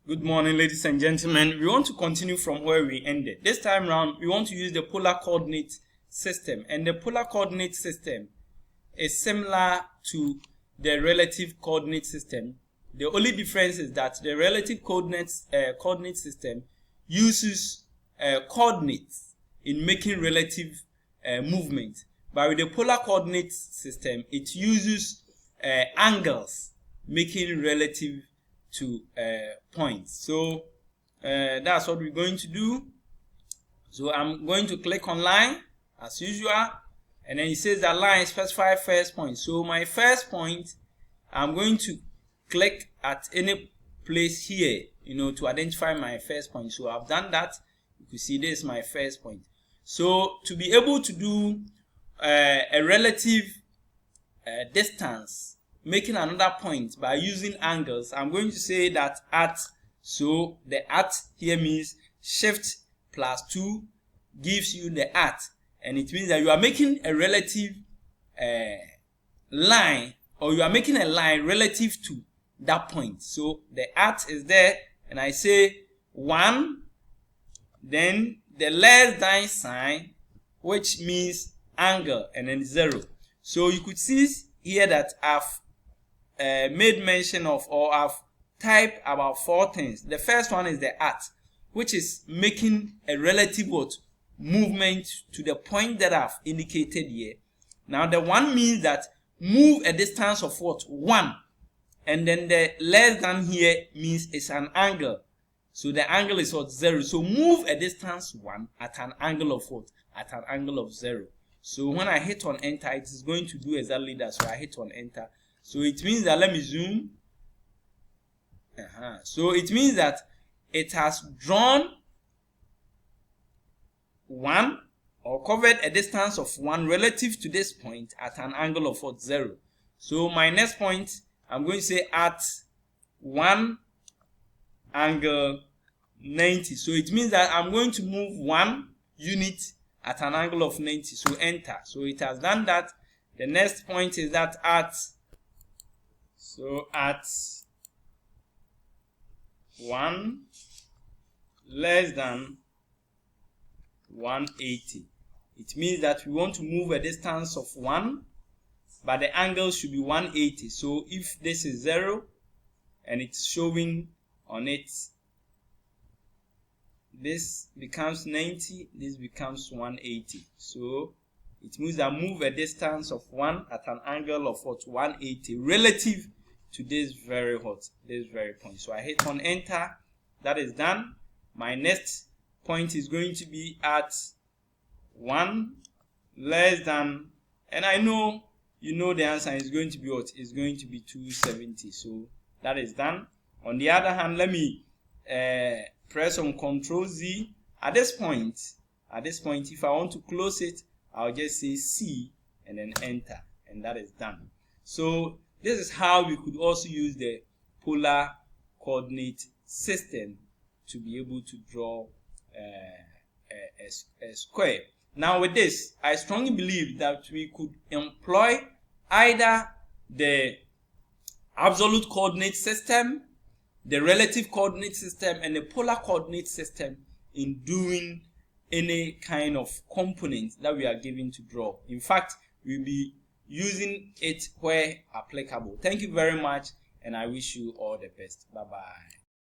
Good morning, ladies and gentlemen. We want to continue from where we ended. This time around, we want to use the polar coordinate system. And the polar coordinate system is similar to the relative coordinate system. The only difference is that the relative coordinate system uses coordinates in making relative movement. But with the polar coordinate system, it uses angles making relative to points. So that's what we're going to do. So I'm going to click on line as usual, and then it says that line specify first point. So my first point, I'm going to click at any place here, to identify my first point. So I've done that. You can see this is my first point. So to be able to do a relative distance, making another point by using angles, I'm going to say that at. So the at here means shift plus 2 gives you the at, and it means that you are making a relative line, or you are making a line relative to that point. So the at is there, and I say 1, then the less than sign, which means angle, and then 0. So you could see here that I've made mention of, or I've typed about 4 things. The first one is the at, which is making a relative movement to the point that I've indicated here. Now the 1 means that move a distance of 1, and then the less than here means it's an angle. So the angle is 0. So move a distance 1 at an angle of at an angle of 0. So when I hit on enter, it is going to do exactly that. So I hit on enter. So it means that, let me zoom. So it means that it has drawn 1, or covered a distance of 1 relative to this point at an angle of 0. So my next point, I'm going to say at 1 angle 90. So it means that I'm going to move 1 unit at an angle of 90. So enter. So it has done that. The next point is that at. So at 1 less than 180. It means that we want to move a distance of 1, but the angle should be 180. So if this is 0 and it's showing on it, this becomes 90, this becomes 180. So it means that move a distance of 1 at an angle of 180 relative to this very point. So I hit on enter. That is done. My next point is going to be at 1 less than, and I know the answer is going to be what? It's going to be 270. So that is done. On the other hand, let me press on Ctrl Z. At this point, if I want to close it, I'll just say C and then enter, and that is done. So this is how we could also use the polar coordinate system to be able to draw a square. Now with this, I strongly believe that we could employ either the absolute coordinate system, the relative coordinate system, and the polar coordinate system in doing any kind of component that we are given to draw. In fact, we'll be using it where applicable. Thank you very much, and I wish you all the best. Bye bye.